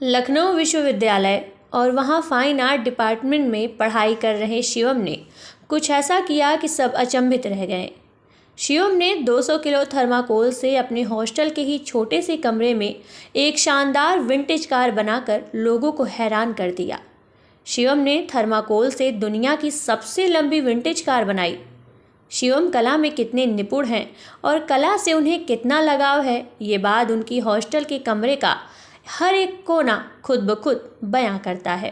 लखनऊ विश्वविद्यालय और वहाँ फाइन आर्ट डिपार्टमेंट में पढ़ाई कर रहे शिवम ने कुछ ऐसा किया कि सब अचंभित रह गए। शिवम ने 200 किलो थर्माकोल से अपने हॉस्टल के ही छोटे से कमरे में एक शानदार विंटेज कार बनाकर लोगों को हैरान कर दिया। शिवम ने थर्माकोल से दुनिया की सबसे लंबी विंटेज कार बनाई। शिवम कला में कितने निपुण हैं और कला से उन्हें कितना लगाव है, ये बात उनकी हॉस्टल के कमरे का हर एक कोना खुद ब खुद बयां करता है।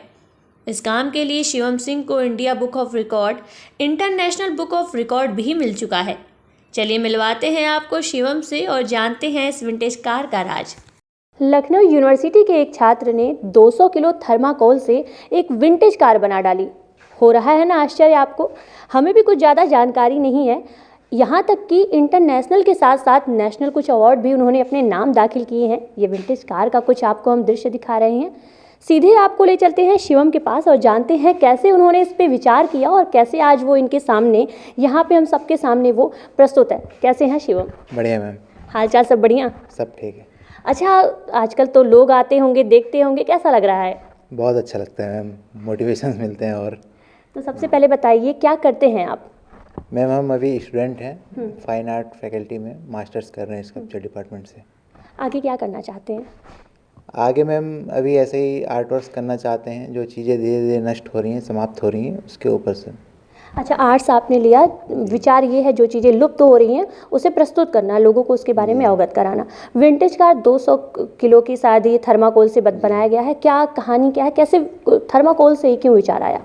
इस काम के लिए शिवम सिंह को India book of record, international book of record भी मिल चुका है। चलिए मिलवाते हैं आपको शिवम से और जानते हैं इस विंटेज कार का राज। लखनऊ यूनिवर्सिटी के एक छात्र ने 200 किलो थर्माकोल से एक विंटेज कार बना डाली। हो रहा है ना आश्चर्य आपको? हमें भी कुछ ज़्यादा जानकारी नहीं है। यहाँ तक कि इंटरनेशनल के साथ साथ नेशनल कुछ अवार्ड भी उन्होंने अपने नाम दाखिल किए हैं। ये विंटेज कार का कुछ आपको हम दृश्य दिखा रहे हैं। सीधे आपको ले चलते हैं शिवम के पास और जानते हैं कैसे उन्होंने इस पे विचार किया और कैसे आज वो इनके सामने, यहाँ पे हम सबके सामने वो प्रस्तुत है। कैसे हैं शिवम? बढ़िया मैम। हाल चाल सब बढ़िया? सब ठीक है। अच्छा, आजकल तो लोग आते होंगे, देखते होंगे, कैसा लग रहा है? बहुत अच्छा लगता है मैम, मोटिवेशन मिलते हैं। और तो सबसे पहले बताइए क्या करते हैं आप? मैम हम अभी स्टूडेंट हैं, फाइन आर्ट फैकल्टी में मास्टर्स कर रहे हैं स्कल्पचर डिपार्टमेंट से। आगे क्या करना चाहते हैं? आगे मैम अभी ऐसे ही आर्ट वर्क्स करना चाहते हैं, जो चीज़ें धीरे धीरे नष्ट हो रही हैं, समाप्त हो रही हैं, उसके ऊपर से। अच्छा, आर्ट्स आपने लिया, विचार ये है जो चीज़ें लुप्त हो रही हैं उसे प्रस्तुत करना, लोगों को उसके बारे में अवगत कराना। विंटेज कार 200 किलो की शायद ये थर्माकोल से बनाया गया है। क्या कहानी क्या है, कैसे थर्माकोल से ही क्यों विचार आया?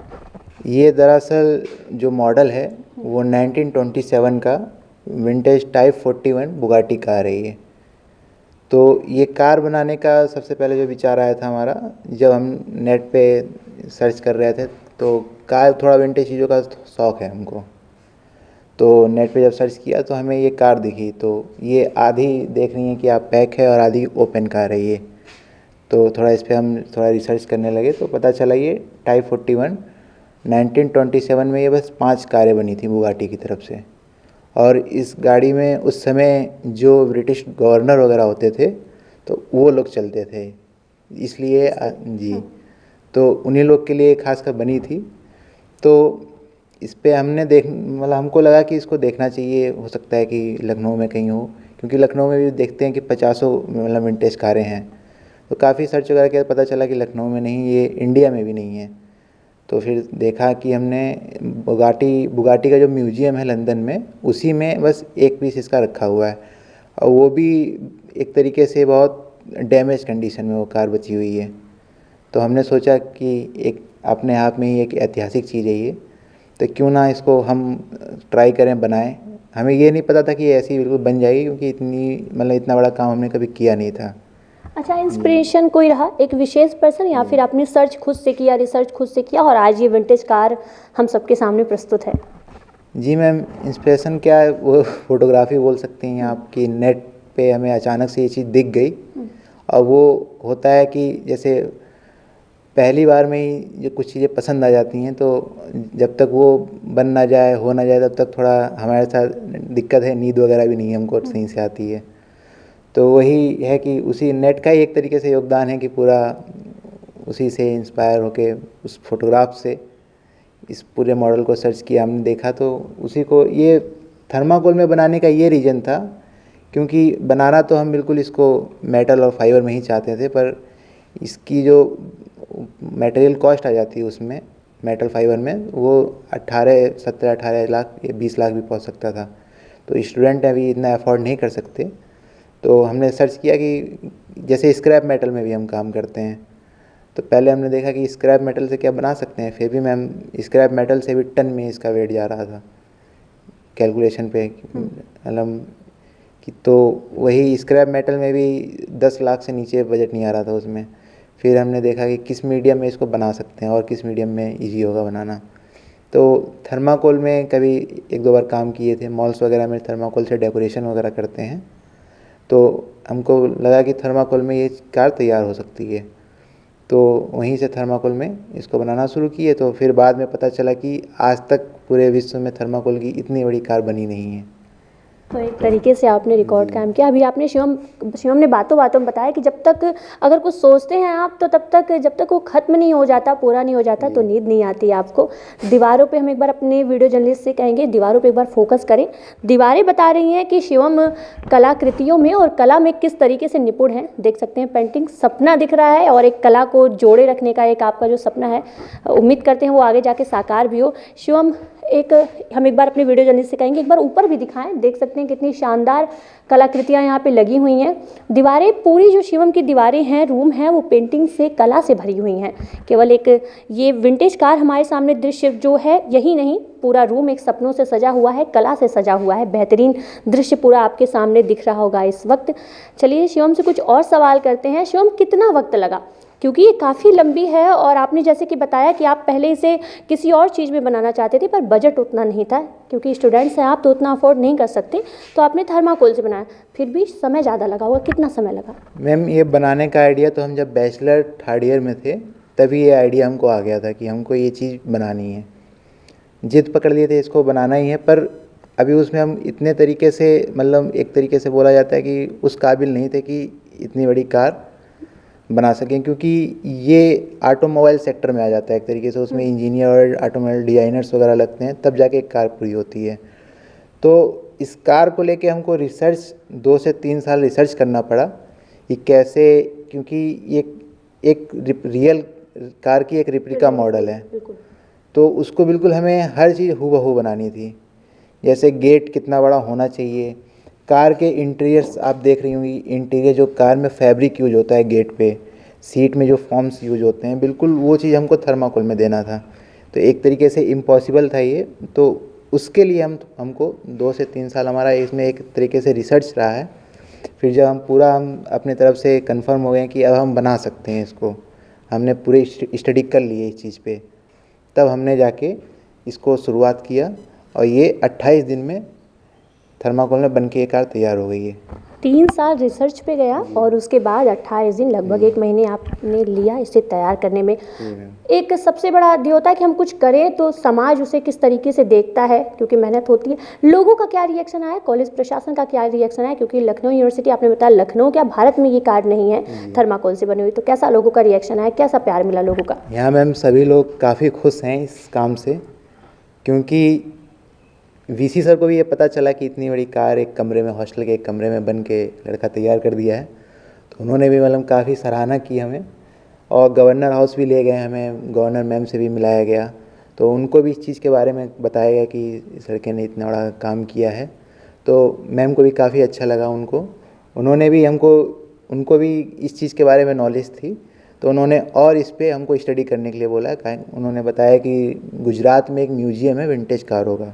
ये दरअसल जो मॉडल है वो 1927 का विंटेज टाइप 41 बुगाटी कार है ये। तो ये कार बनाने का सबसे पहले जो विचार आया था हमारा, जब हम नेट पे सर्च कर रहे थे, तो कार, थोड़ा विंटेज चीज़ों का शौक़ है हमको, तो नेट पे जब सर्च किया तो हमें ये कार दिखी। तो ये आधी देख रही है कि आप पैक है और आधी ओपन कार है ये। तो थोड़ा इस पर हम थोड़ा रिसर्च करने लगे तो पता चला ये टाइप 41 1927 में ये बस 5 कारें बनी थी बुगाटी की तरफ से। और इस गाड़ी में उस समय जो ब्रिटिश गवर्नर वगैरह होते थे तो वो लोग चलते थे, इसलिए जी, तो उन्हीं लोग के लिए खास कर बनी थी। तो इस पे हमने मतलब हमको लगा कि इसको देखना चाहिए, हो सकता है कि लखनऊ में कहीं हो, क्योंकि लखनऊ में भी देखते हैं कि 50 मतलब विंटेज कारें हैं। तो काफ़ी सर्च वगैरह किया, पता चला कि लखनऊ में नहीं, ये इंडिया में भी नहीं है। तो फिर देखा कि हमने बुगाटी का जो म्यूज़ियम है लंदन में, उसी में बस एक पीस इसका रखा हुआ है, और वो भी एक तरीके से बहुत डैमेज कंडीशन में वो कार बची हुई है। तो हमने सोचा कि एक अपने आप में ही एक ऐतिहासिक चीज़ है ये, तो क्यों ना इसको हम ट्राई करें, बनाएं। हमें ये नहीं पता था कि ऐसी बिल्कुल बन जाएगी, क्योंकि इतना बड़ा काम हमने कभी किया नहीं था। अच्छा, इंस्पिरेशन कोई रहा, एक विशेष पर्सन, या फिर आपने सर्च खुद से किया, रिसर्च खुद से किया और आज ये विंटेज कार हम सबके सामने प्रस्तुत है? जी मैम, इंस्पिरेशन क्या है, वो फोटोग्राफी बोल सकती हैं आप, कि नेट पे हमें अचानक से ये चीज़ दिख गई। और वो होता है कि जैसे पहली बार में ही जो कुछ चीज़ें पसंद आ जाती हैं, तो जब तक वो बन ना जाए, हो ना जाए, तब तक थोड़ा हमारे साथ दिक्कत है, नींद वगैरह भी नहीं हमको सही से आती है। तो वही है कि उसी नेट का ही एक तरीके से योगदान है कि पूरा उसी से इंस्पायर होके, उस फोटोग्राफ से इस पूरे मॉडल को सर्च किया, हमने देखा तो उसी को, ये थर्माकोल में बनाने का ये रीज़न था, क्योंकि बनाना तो हम बिल्कुल इसको मेटल और फाइबर में ही चाहते थे, पर इसकी जो मटेरियल कॉस्ट आ जाती है उसमें, मेटल फाइबर में, वो 17-18 लाख या 20 लाख भी पहुंच सकता था। तो स्टूडेंट अभी इतना अफोर्ड नहीं कर सकते। तो हमने सर्च किया कि जैसे स्क्रैप मेटल में भी हम काम करते हैं, तो पहले हमने देखा कि स्क्रैप मेटल से क्या बना सकते हैं। फिर भी मैम स्क्रैप मेटल से भी टन में इसका वेट जा रहा था कैलकुलेशन पे, मतलब कि, तो वही स्क्रैप मेटल में भी 10 लाख से नीचे बजट नहीं आ रहा था उसमें। फिर हमने देखा कि किस मीडियम में इसको बना सकते हैं और किस मीडियम में ईजी होगा बनाना। तो थर्माकोल में कभी 1-2 बार काम किए थे, मॉल्स वगैरह में थर्माकोल से डेकोरेशन वगैरह करते हैं। तो हमको लगा कि थर्माकोल में ये कार तैयार हो सकती है, तो वहीं से थर्माकोल में इसको बनाना शुरू किए। तो फिर बाद में पता चला कि आज तक पूरे विश्व में थर्माकोल की इतनी बड़ी कार बनी नहीं है। तो एक तरीके से आपने रिकॉर्ड कायम किया। अभी आपने शिवम ने बातों बातों में बताया कि जब तक अगर कुछ सोचते हैं आप तो तब तक जब तक वो ख़त्म नहीं हो जाता, पूरा नहीं हो जाता, तो नींद नहीं आती आपको। दीवारों पे हम एक बार अपने वीडियो जर्नलिस्ट से कहेंगे दीवारों पे एक बार फोकस करें। दीवारें बता रही हैं कि शिवम कलाकृतियों में और कला में किस तरीके से निपुण है। देख सकते हैं पेंटिंग सपना दिख रहा है और एक कला को जोड़े रखने का एक आपका जो सपना है, उम्मीद करते हैं वो आगे जाके साकार भी हो। शिवम हम एक बार अपने वीडियो जर्नलिस्ट से कहेंगे एक बार ऊपर भी दिखाएं। देख सकते हैं कितनी शानदार कलाकृतियाँ यहाँ पे लगी हुई हैं। दीवारें पूरी जो शिवम की दीवारें हैं, रूम हैं, वो पेंटिंग से, कला से भरी हुई हैं। केवल एक ये विंटेज कार हमारे सामने दृश्य जो है यही नहीं, पूरा रूम एक सपनों से सजा हुआ है, कला से सजा हुआ है। बेहतरीन दृश्य पूरा आपके सामने दिख रहा होगा इस वक्त। चलिए शिवम से कुछ और सवाल करते हैं। शिवम, कितना वक्त लगा, क्योंकि ये काफ़ी लंबी है और आपने जैसे कि बताया कि आप पहले इसे किसी और चीज़ में बनाना चाहते थे पर बजट उतना नहीं था, क्योंकि स्टूडेंट्स हैं आप तो उतना अफोर्ड नहीं कर सकते, तो आपने थर्माकोल से बनाया, फिर भी समय ज़्यादा लगा होगा। कितना समय लगा? मैम ये बनाने का आइडिया तो हम जब बैचलर थर्ड ईयर में थे तभी ये आइडिया हमको आ गया था कि हमको ये चीज़ बनानी है। जिद पकड़ लिए थे इसको बनाना ही है, पर अभी उसमें हम इतने तरीके से, मतलब एक तरीके से बोला जाता है कि उस काबिल नहीं थे कि इतनी बड़ी कार बना सकें, क्योंकि ये ऑटोमोबाइल सेक्टर में आ जाता है एक तरीके से। उसमें इंजीनियर और ऑटोमोबाइल डिज़ाइनर्स वगैरह लगते हैं, तब जाके एक कार पूरी होती है। तो इस कार को लेके हमको रिसर्च 2 से 3 साल रिसर्च करना पड़ा कि कैसे, क्योंकि ये एक रियल कार की एक रिप्लिका मॉडल है, तो उसको बिल्कुल हमें हर चीज़ हूबहू बनानी थी। जैसे गेट कितना बड़ा होना चाहिए, कार के इंटीरियर्स आप देख रही होंगी, इंटीरियर जो कार में फैब्रिक यूज होता है गेट पे, सीट में जो फॉर्म्स यूज होते हैं, बिल्कुल वो चीज़ हमको थर्माकोल में देना था। तो एक तरीके से इम्पॉसिबल था ये, तो उसके लिए हमको 2 से 3 साल हमारा इसमें एक तरीके से रिसर्च रहा है। फिर जब हम अपने तरफ से कंफर्म हो गए कि अब हम बना सकते हैं इसको, हमने पूरी स्टडी कर ली है इस चीज़ पे, तब हमने जाके इसको शुरुआत किया और ये 28 दिन में थर्माकोल में बन के ये कार तैयार हो गई है। 3 साल रिसर्च पे गया और उसके बाद 28 दिन, लगभग 1 महीने आपने लिया इसे तैयार करने में। एक सबसे बड़ा ये होता है कि हम कुछ करें तो समाज उसे किस तरीके से देखता है, क्योंकि मेहनत होती है। लोगों का क्या रिएक्शन आया, कॉलेज प्रशासन का क्या रिएक्शन आया, क्योंकि लखनऊ यूनिवर्सिटी आपने बताया लखनऊ क्या भारत में ये कार नहीं है थर्माकोल से बनी हुई, तो कैसा लोगों का रिएक्शन आया, कैसा प्यार मिला लोगों का? यहाँ मैम सभी लोग काफ़ी खुश हैं इस काम से, क्योंकि वीसी सर को भी ये पता चला कि इतनी बड़ी कार एक कमरे में, हॉस्टल के एक कमरे में बन के लड़का तैयार कर दिया है, तो उन्होंने भी मतलब काफ़ी सराहना की हमें। और गवर्नर हाउस भी ले गए हमें, गवर्नर मैम से भी मिलाया गया, तो उनको भी इस चीज़ के बारे में बताया गया कि इस लड़के ने इतना बड़ा काम किया है। तो मैम को भी काफ़ी अच्छा लगा उनको भी इस चीज़ के बारे में नॉलेज थी, तो उन्होंने और इस पर हमको स्टडी करने के लिए बोला। उन्होंने बताया कि गुजरात में एक म्यूजियम है विंटेज कारों का,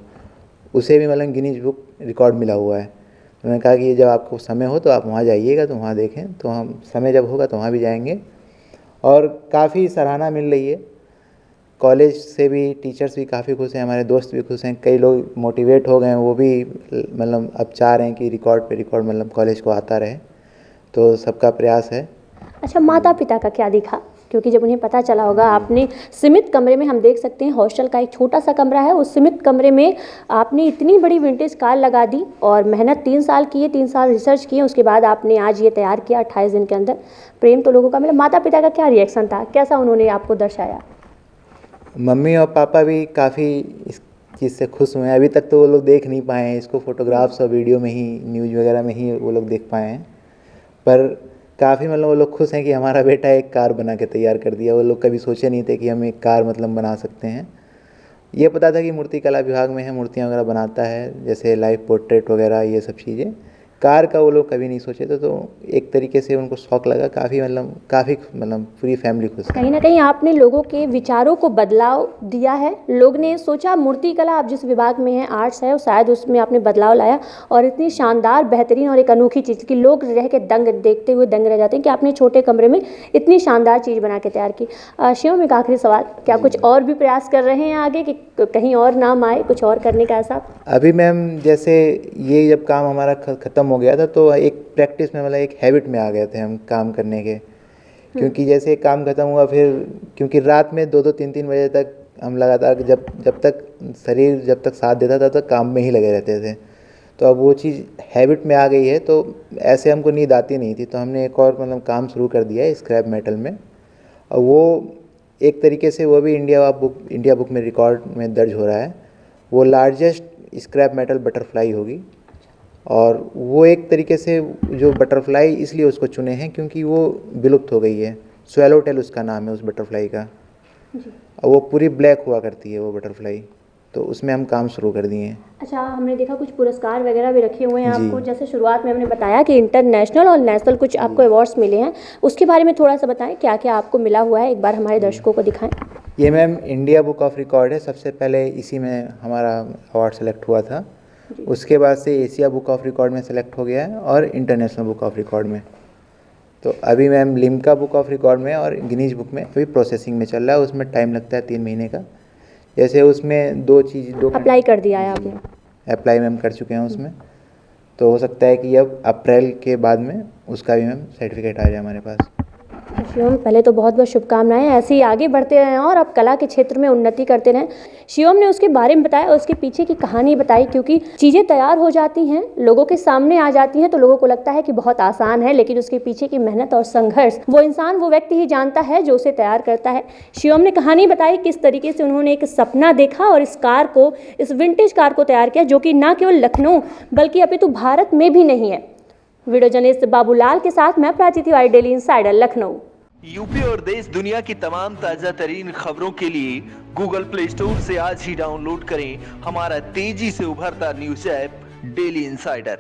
उसे भी मतलब गिनीज बुक रिकॉर्ड मिला हुआ है। उन्होंने कहा कि जब आपको समय हो तो आप वहाँ जाइएगा, तो वहाँ देखें, तो हम समय जब होगा तो वहाँ भी जाएंगे। और काफ़ी सराहना मिल रही है, कॉलेज से भी टीचर्स भी काफ़ी खुश हैं, हमारे दोस्त भी खुश हैं, कई लोग मोटिवेट हो गए हैं, वो भी मतलब अब चाह रहे हैं कि रिकॉर्ड पे रिकॉर्ड मतलब कॉलेज को आता रहे, तो सबका प्रयास है। अच्छा, माता पिता का क्या दिखा, क्योंकि जब उन्हें पता चला होगा आपने सीमित कमरे में, हम देख सकते हैं हॉस्टल का एक छोटा सा कमरा है, उस सीमित कमरे में आपने इतनी बड़ी विंटेज कार लगा दी और मेहनत 3 साल किए, 3 साल रिसर्च किए, उसके बाद आपने आज ये तैयार किया 28 दिन के अंदर। प्रेम तो लोगों का मिला, माता पिता का क्या रिएक्शन था, कैसा उन्होंने आपको दर्शाया? मम्मी और पापा भी काफ़ी इस चीज़ से खुश हुए हैं। अभी तक तो वो लोग देख नहीं पाए हैं इसको, फोटोग्राफ्स और वीडियो में ही, न्यूज़ वगैरह में ही वो लोग देख पाए हैं, पर काफ़ी मतलब वो लोग खुश हैं कि हमारा बेटा एक कार बना के तैयार कर दिया। वो लोग कभी सोचे नहीं थे कि हम एक कार मतलब बना सकते हैं। ये पता था कि मूर्ति कला विभाग में है, मूर्तियाँ वगैरह बनाता है, जैसे लाइव पोर्ट्रेट वगैरह ये सब चीज़ें। कार का वो लोग कभी नहीं सोचे थे, तो एक तरीके से उनको शौक लगा। काफ़ी मतलब पूरी फैमिली खुश है। कहीं ना कहीं आपने लोगों के विचारों को बदलाव दिया है। लोग ने सोचा मूर्ति कला, आप जिस विभाग में हैं, आर्ट्स है, शायद उसमें आपने बदलाव लाया और इतनी शानदार, बेहतरीन और एक अनोखी चीज़ कि लोग रह के देखते हुए दंग रह जाते हैं कि आपने छोटे कमरे में इतनी शानदार चीज़ बना के तैयार की। शिवम, एक आखिरी सवाल, क्या कुछ और भी प्रयास कर रहे हैं आगे कि कहीं और नाम आए, कुछ और करने का ऐसा? अभी मैम जैसे ये जब काम हमारा ख़त्म हो गया था, तो एक प्रैक्टिस में मतलब एक हैबिट में आ गए थे हम काम करने के, क्योंकि जैसे काम ख़त्म हुआ, फिर क्योंकि रात में 2-2, 3-3 बजे तक हम लगातार जब तक शरीर जब तक साथ देता था, तब काम में ही लगे रहते थे। तो अब वो चीज़ हैबिट में आ गई है, तो ऐसे हमको नींद आती नहीं थी, तो हमने एक और मतलब काम शुरू कर दिया है स्क्रैप मेटल में। और वो एक तरीके से वो भी इंडिया बुक में रिकॉर्ड में दर्ज हो रहा है। वो लार्जेस्ट स्क्रैप मेटल बटरफ्लाई होगी, और वो एक तरीके से जो बटरफ्लाई इसलिए उसको चुने हैं क्योंकि वो विलुप्त हो गई है। स्वेलो टेल उसका नाम है उस बटरफ्लाई का। और वो पूरी ब्लैक हुआ करती है वो बटरफ्लाई, तो उसमें हम काम शुरू कर दिए हैं। अच्छा, हमने देखा कुछ पुरस्कार वगैरह भी रखे हुए हैं जी। आपको, जैसे शुरुआत में हमने बताया कि इंटरनेशनल और नेशनल कुछ आपको अवार्ड्स मिले हैं, उसके बारे में थोड़ा सा बताएं क्या क्या आपको मिला हुआ है, एक बार हमारे दर्शकों को दिखाएं। ये ma'am India book of record है, सबसे पहले इसी में हमारा अवार्ड सेलेक्ट हुआ था। उसके बाद से एशिया बुक ऑफ रिकॉर्ड में सेलेक्ट हो गया है और इंटरनेशनल बुक ऑफ रिकॉर्ड में। तो अभी ma'am Limca book of record में और गिनीज बुक में अभी प्रोसेसिंग में चल रहा है, उसमें टाइम लगता है 3 महीने का। जैसे उसमें दो अप्लाई कर दिया है आपने? अप्लाई मैम कर चुके हैं उसमें, तो हो सकता है कि अब अप्रैल के बाद में उसका भी मैम सर्टिफिकेट आ जाए हमारे पास। शिवम, पहले तो बहुत बहुत शुभकामनाएं, ऐसे ही आगे बढ़ते रहें और अब कला के क्षेत्र में उन्नति करते रहें। शिवम ने उसके बारे में बताया और उसके पीछे की कहानी बताई, क्योंकि चीज़ें तैयार हो जाती हैं, लोगों के सामने आ जाती हैं, तो लोगों को लगता है कि बहुत आसान है, लेकिन उसके पीछे की मेहनत और संघर्ष वो व्यक्ति ही जानता है जो उसे तैयार करता है। शिवम ने कहानी बताई किस तरीके से उन्होंने एक सपना देखा और इस विंटेज कार को तैयार किया, जो कि न केवल लखनऊ बल्कि अपितु भारत में भी नहीं है। वीडियो जर्नलिस्ट बाबूलाल के साथ मैं Prachi Tiwari, daily insider, Lucknow. UP और देश दुनिया की तमाम ताजा तरीन खबरों के लिए गूगल प्ले स्टोर से आज ही डाउनलोड करें हमारा तेजी से उभरता न्यूज ऐप डेली इंसाइडर।